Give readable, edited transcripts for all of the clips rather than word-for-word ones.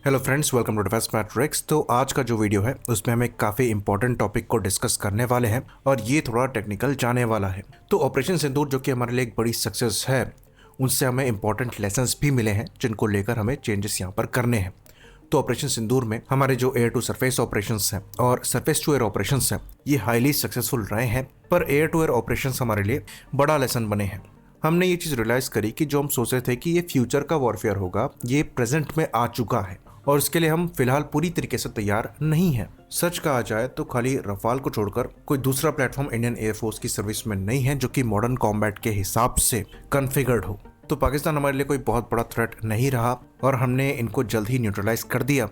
Hello friends, welcome to Defence Matrix. तो आज का जो वीडियो है उसमें हम एक काफ़ी इंपॉर्टेंट टॉपिक को डिस्कस करने वाले हैं और ये थोड़ा टेक्निकल जाने वाला है। तो ऑपरेशन सिंदूर जो कि हमारे लिए एक बड़ी सक्सेस है, उनसे हमें इंपॉर्टेंट लेसन्स भी मिले हैं जिनको लेकर हमें चेंजेस यहाँ पर करने हैं। तो ऑपरेशन सिंदूर में हमारे जो एयर टू सरफेस ऑपरेशंस हैं और सरफेस टू एयर ऑपरेशंस हैं, ये हाईली सक्सेसफुल रहे हैं। पर एयर टू एयर ऑपरेशंस हमारे लिए बड़ा लेसन बने हैं। हमने ये चीज़ रियलाइज करी कि जो हम सोच रहे थे कि ये फ्यूचर का वॉरफेयर होगा, ये प्रेजेंट में आ चुका है और इसके लिए हम फिलहाल पूरी तरीके से तैयार नहीं हैं। सच कहा जाए तो खाली रफाल को छोड़कर कोई दूसरा प्लेटफॉर्म इंडियन एयरफोर्स की सर्विस में नहीं है जो कि मॉडर्न कॉम्बैट के हिसाब से कॉन्फ़िगर्ड हो। तो पाकिस्तान हमारे लिए कोई बहुत बड़ा थ्रेट नहीं रहा और हमने इनको जल्द ही न्यूट्रलाइज कर दिया।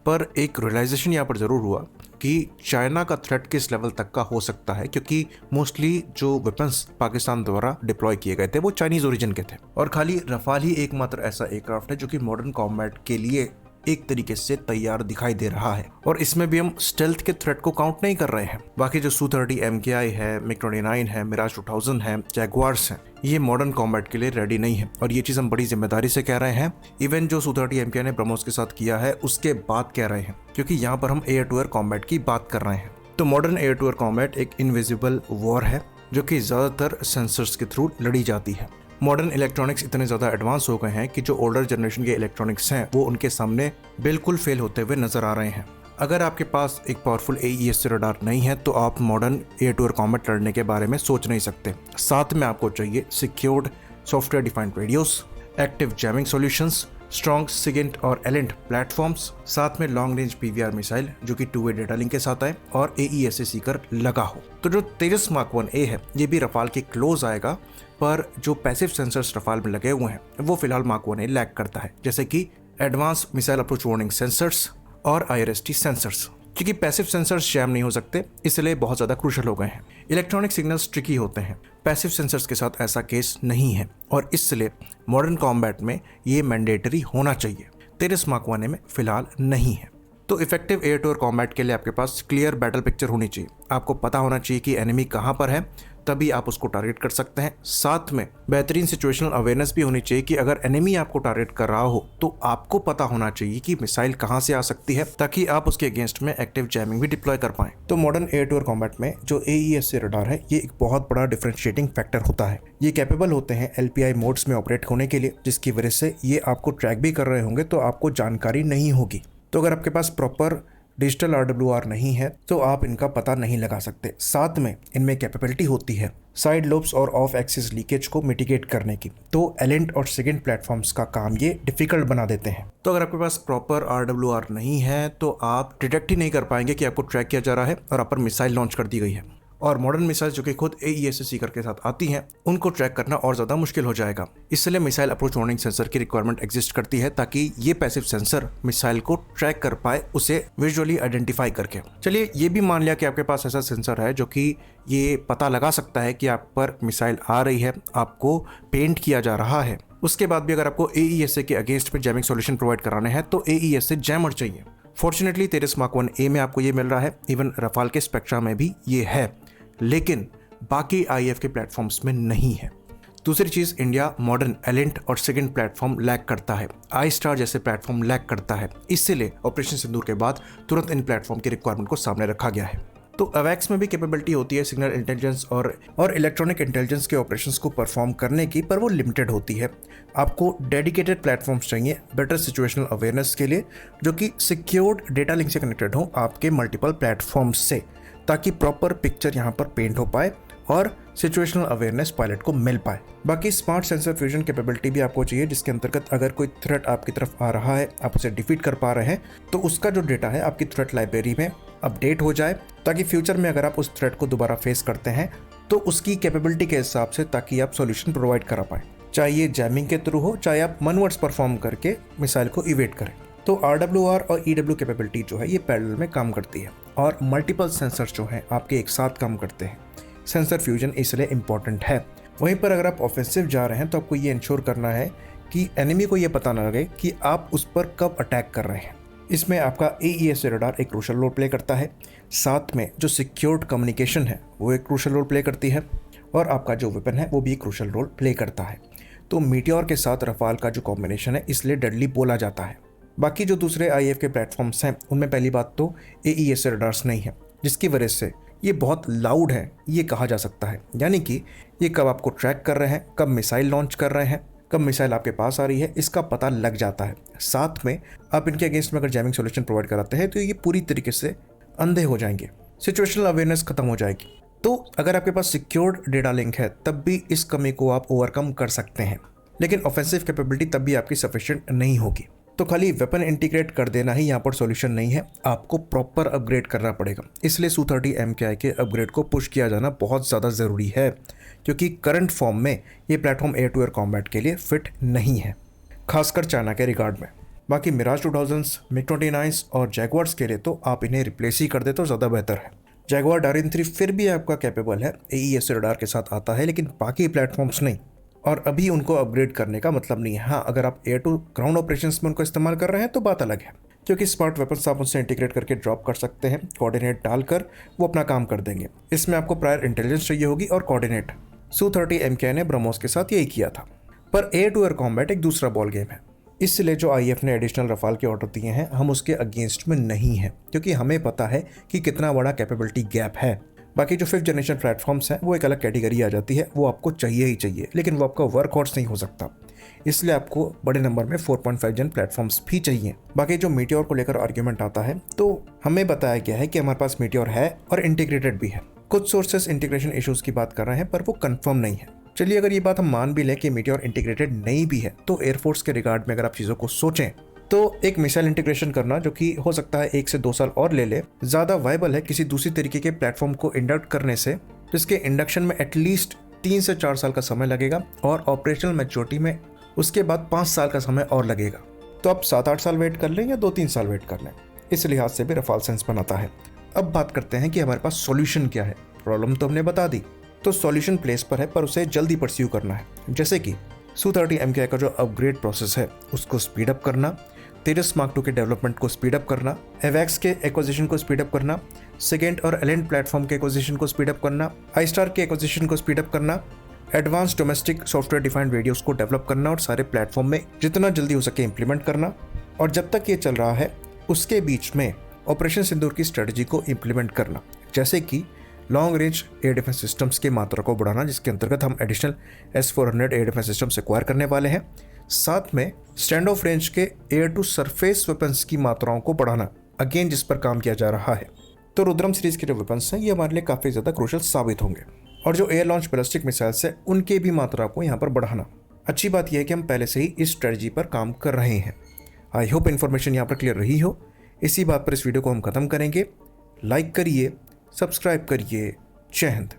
पर एक रियलाइजेशन यहाँ पर ज़रूर हुआ कि चाइना का थ्रेट किस लेवल तक का हो सकता है, क्योंकि मोस्टली जो वेपन्स पाकिस्तान द्वारा डिप्लॉय किए गए थे वो चाइनीज ओरिजिन के थे और खाली रफाल ही एकमात्र ऐसा एयरक्राफ्ट है जो कि मॉडर्न कॉम्बैट के लिए एक तरीके से तैयार दिखाई दे रहा है। और इसमें भी हम स्टेल्थ के थ्रेट को काउंट नहीं कर रहे हैं। बाकी जो Su-30 MKI है, MiG-29 है, मिराज 2000 है, जैगुआर्स हैं, ये मॉडर्न कॉम्बैट के लिए रेडी नहीं है और ये चीज़ हम बड़ी जिम्मेदारी से कह रहे हैं। इवन जो Su-30 MKI ने ब्रह्मोस के साथ किया है उसके बाद कह रहे हैं, क्योंकि यहाँ पर हम एयर टू एयर कॉम्बैट की बात कर रहे हैं। तो modern air to air combat एक इनविजिबल वॉर है जो कि ज़्यादातर सेंसर्स के थ्रू लड़ी जाती है। मॉडर्न इलेक्ट्रॉनिक्स इतने ज़्यादा एडवांस हो गए हैं कि जो ओल्डर जनरेशन के इलेक्ट्रॉनिक्स हैं वो उनके सामने बिल्कुल फेल होते हुए नजर आ रहे हैं। अगर आपके पास एक पावरफुल AES रडार नहीं है तो आप modern air to air combat लड़ने के बारे में सोच नहीं सकते। साथ में आपको चाहिए secured software defined radios, active jamming solutions, strong SIGINT और एलेंट प्लेटफॉर्म्स, साथ में लॉन्ग रेंज PVR मिसाइल जो कि 2 वे डेटा लिंक के साथ आए और AESA सीकर लगा हो। तो जो तेजस मार्क 1A है ये भी रफाल के क्लोज आएगा, पर जो पैसिव सेंसर्स रफाल में लगे हुए हैं वो फिलहाल मार्क 1A लैग करता है, जैसे कि advance missile approach warning sensors और IRST सेंसर्स। क्योंकि पैसिव सेंसर्स जैम नहीं हो सकते इसलिए बहुत ज़्यादा क्रूशल हो गए हैं। इलेक्ट्रॉनिक सिग्नल्स ट्रिकी होते हैं, पैसिव सेंसर्स के साथ ऐसा केस नहीं है और इसलिए मॉडर्न कॉम्बैट में ये मैंडेटरी होना चाहिए। तेजस मार्क 1A में फिलहाल नहीं है। तो effective air to air combat के लिए आपके पास क्लियर बैटल पिक्चर होनी चाहिए। आपको पता होना चाहिए कि एनिमी कहाँ पर है, तभी आप उसको टारगेट कर सकते हैं। साथ में बेहतरीन सिचुएशनल अवेयरनेस भी होनी चाहिए कि अगर एनिमी आपको टारगेट कर रहा हो तो आपको पता होना चाहिए कि मिसाइल कहां से आ सकती है, ताकि आप उसके अगेंस्ट में एक्टिव जैमिंग भी डिप्लॉय कर पाएं। तो modern air to air combat में जो AESA रडार है ये एक बहुत बड़ा डिफरेंशिएटिंग फैक्टर होता है। ये कैपेबल होते हैं LPI मोड्स में ऑपरेट होने के लिए, जिसकी वजह से ये आपको ट्रैक भी कर रहे होंगे तो आपको जानकारी नहीं होगी। तो अगर आपके पास प्रॉपर डिजिटल RWR नहीं है तो आप इनका पता नहीं लगा सकते। साथ में इनमें कैपेबिलिटी होती है साइड लोब्स और ऑफ एक्सिस लीकेज को मिटिगेट करने की, तो एलेंट और सेकेंड प्लेटफॉर्म्स का काम ये डिफिकल्ट बना देते हैं। तो अगर आपके पास प्रॉपर RWR नहीं है तो आप डिटेक्ट ही नहीं कर पाएंगे कि आपको ट्रैक किया जा रहा है और आप पर मिसाइल लॉन्च कर दी गई है। और मॉडर्न मिसाइल जो कि खुद AESA सीकर के साथ आती हैं, उनको ट्रैक करना और ज़्यादा मुश्किल हो जाएगा। इसलिए मिसाइल अप्रोच वार्निंग सेंसर की रिक्वायरमेंट एग्जिस्ट करती है, ताकि ये पैसिव सेंसर मिसाइल को ट्रैक कर पाए, उसे विजुअली आइडेंटिफाई करके। चलिए ये भी मान लिया कि आपके पास ऐसा सेंसर है जो कि ये पता लगा सकता है कि आप पर मिसाइल आ रही है, आपको पेंट किया जा रहा है। उसके बाद भी अगर आपको AESA के अगेंस्ट में जैमिंग सॉल्यूशन प्रोवाइड कराने हैं तो AESA जैमर चाहिए। फॉर्चुनेटली तेजस मार्क 1A में आपको ये मिल रहा है, इवन रफाल के स्पेक्ट्रा में भी ये है, लेकिन बाकी IF के प्लेटफॉर्म्स में नहीं है। दूसरी चीज़, इंडिया मॉडर्न एलेंट और सेकेंड प्लेटफॉर्म लैग करता है, I-STAR जैसे प्लेटफॉर्म लैग करता है। इसलिए ऑपरेशन सिंदूर के बाद तुरंत इन प्लेटफॉर्म की रिक्वायरमेंट को सामने रखा गया है। तो अवैक्स में भी कैपेबिलिटी होती है सिग्नल इंटेलिजेंस और इलेक्ट्रॉनिक इंटेलिजेंस के ऑपरेशंस को परफॉर्म करने की, पर वो लिमिटेड होती है। आपको डेडिकेटेड प्लेटफॉर्म्स चाहिए बेटर सिचुएशनल अवेयरनेस के लिए, जो कि सिक्योर्ड डेटा लिंक से कनेक्टेड हो आपके मल्टीपल प्लेटफॉर्म्स से, ताकि प्रॉपर पिक्चर यहाँ पर पेंट हो पाए और सिचुएशनल अवेयरनेस पायलट को मिल पाए। बाकी स्मार्ट सेंसर फ्यूजन कैपेबिलिटी भी आपको चाहिए, जिसके अंतर्गत अगर कोई थ्रेट आपकी तरफ आ रहा है, आप उसे डिफीट कर पा रहे हैं, तो उसका जो डेटा है आपकी थ्रेट लाइब्रेरी में अपडेट हो जाए, ताकि फ्यूचर में अगर आप उस थ्रेट को दोबारा फेस करते हैं तो उसकी कैपेबिलिटी के हिसाब से, ताकि आप सॉल्यूशन प्रोवाइड करा पाए, चाहे ये जैमिंग के थ्रू हो, चाहे आप मनवर्ड्स परफॉर्म करके मिसाइल को इवेट करें। तो RWR और EW कैपेबिलिटी जो है ये पैरेलल में काम करती है और मल्टीपल सेंसर्स जो हैं आपके एक साथ काम करते हैं। सेंसर फ्यूजन इसलिए इम्पॉर्टेंट है। वहीं पर अगर आप ऑफेंसिव जा रहे हैं तो आपको ये इंश्योर करना है कि एनिमी को ये पता ना लगे कि आप उस पर कब अटैक कर रहे हैं। इसमें आपका AESA रडार एक क्रूशल रोल प्ले करता है, साथ में जो सिक्योर्ड कम्युनिकेशन है वो एक क्रूशल रोल प्ले करती है और आपका जो वेपन है वो भी एक क्रूशल रोल प्ले करता है। तो मीटियोर के साथ रफाल का जो कॉम्बिनेशन है इसलिए डेडली बोला जाता है। बाकी जो दूसरे IAF के प्लेटफॉर्म्स हैं उनमें पहली बात तो AES रडार्स नहीं है, जिसकी वजह से ये बहुत लाउड है ये कहा जा सकता है। यानी कि ये कब आपको ट्रैक कर रहे हैं, कब मिसाइल लॉन्च कर रहे हैं, कब मिसाइल आपके पास आ रही है, इसका पता लग जाता है। साथ में आप इनके अगेंस्ट में अगर जैमिंग सॉल्यूशन प्रोवाइड कराते हैं तो ये पूरी तरीके से अंधे हो जाएंगे, सिचुएशनल अवेयरनेस खत्म हो जाएगी। तो अगर आपके पास सिक्योर्ड डेटा लिंक है तब भी इस कमी को आप ओवरकम कर सकते हैं, लेकिन ऑफेंसिव कैपेबिलिटी तब भी आपकी सफिशिएंट नहीं होगी। तो खाली वेपन इंटीग्रेट कर देना ही यहाँ पर सॉल्यूशन नहीं है, आपको प्रॉपर अपग्रेड करना पड़ेगा। इसलिए Su-30 MKI के अपग्रेड को पुश किया जाना बहुत ज़्यादा ज़रूरी है, क्योंकि करंट फॉर्म में ये platform air to air combat के लिए फिट नहीं है, खासकर चाइना के रिगार्ड में। बाकी मिराज 2000s, MiG-29s और जैगवार्स के लिए तो आप इन्हें रिप्लेस ही कर दे तो ज़्यादा बेहतर है। जैगवार डारिन 3 फिर भी आपका कैपेबल है, AES रडार के साथ आता है, लेकिन बाकी प्लेटफॉर्म्स नहीं, और अभी उनको अपग्रेड करने का मतलब नहीं है। हाँ, अगर आप एयर टू ग्राउंड ऑपरेशंस में उनको इस्तेमाल कर रहे हैं तो बात अलग है, क्योंकि स्मार्ट वेपन्स आप उनसे इंटीग्रेट करके ड्रॉप कर सकते हैं, कोऑर्डिनेट डालकर वो अपना काम कर देंगे। इसमें आपको प्रायर इंटेलिजेंस चाहिए होगी और कोऑर्डिनेट। Su-30 MKI ने ब्रह्मोस के साथ यही किया था। पर एयर टू एयर कॉम्बैट एक दूसरा बॉल गेम है, इसलिए जो IAF ने एडिशनल रफाल के ऑर्डर दिए हैं हम उसके अगेंस्ट में नहीं है, क्योंकि हमें पता है कि कितना बड़ा कैपेबिलिटी गैप है। बाकी जो 5th जनरेशन प्लेटफॉर्म्स हैं वो एक अलग कैटेगरी आ जाती है, वो आपको चाहिए ही चाहिए, लेकिन वो आपका वर्क हॉर्स नहीं हो सकता, इसलिए आपको बड़े नंबर में 4.5 जन प्लेटफॉर्म्स भी चाहिए। बाकी जो मीटियोर को लेकर आर्ग्यूमेंट आता है तो हमें बताया गया है कि हमारे पास मीटियोर है और इंटीग्रेटेड भी है। कुछ सोर्सेस इंटीग्रेशन इश्यूज की बात कर रहे हैं पर वो कंफर्म नहीं है। चलिए, अगर ये बात हम मान भी लें कि मीटियोर इंटीग्रेटेड नहीं भी है, तो एयरफोर्स के रिगार्ड में अगर आप चीज़ों को सोचें तो एक मिसाइल इंटीग्रेशन करना, जो कि हो सकता है 1 से 2 साल और ले ले, ज़्यादा वायबल है किसी दूसरी तरीके के प्लेटफॉर्म को इंडक्ट करने से, जिसके इंडक्शन में एटलीस्ट 3 से 4 साल का समय लगेगा और ऑपरेशनल मैच्योरिटी में उसके बाद 5 साल का समय और लगेगा। तो आप 7-8 साल वेट कर लें या 2-3 साल वेट कर लें, इस लिहाज से भी रफाल सेंस बनाता है। अब बात करते हैं कि हमारे पास सॉल्यूशन क्या है। प्रॉब्लम तो हमने बता दी, तो सॉल्यूशन प्लेस पर है, पर उसे जल्दी परस्यू करना है। जैसे कि Su-30 MKI का जो अपग्रेड प्रोसेस है उसको स्पीड अप करना, तेजस Mark II के डेवलपमेंट को स्पीड अप करना, AWACS के एक्विजिशन को स्पीड अप करना, सेकेंड और एलेंट प्लेटफॉर्म के एक्विजिशन को स्पीड अप करना, iStar के एक्विजिशन को स्पीड अप करना, advance domestic software defined radios को डेवलप करना और सारे प्लेटफॉर्म में जितना जल्दी हो सके इंप्लीमेंट करना। और जब तक ये चल रहा है उसके बीच में ऑपरेशन सिंदूर की स्ट्रेटजी को इंप्लीमेंट करना, जैसे कि long range air defence systems की मात्रा को बढ़ाना, जिसके अंतर्गत हम additional S-400 air defence systems acquire करने वाले हैं। साथ में स्टैंड ऑफ रेंज के एयर टू सरफेस वेपन्स की मात्राओं को बढ़ाना, अगेन जिस पर काम किया जा रहा है। तो रुद्रम सीरीज के जो वेपन्स हैं ये हमारे लिए काफ़ी ज़्यादा क्रूशल साबित होंगे, और जो एयर लॉन्च बैलिस्टिक मिसाइल्स है उनके भी मात्रा को यहाँ पर बढ़ाना। अच्छी बात यह है कि हम पहले से ही इस स्ट्रेटजी पर काम कर रहे हैं। आई होप इन्फॉर्मेशन यहाँ पर क्लियर रही हो। इसी बात पर इस वीडियो को हम खत्म करेंगे। लाइक करिए, सब्सक्राइब करिए। जय हिंद।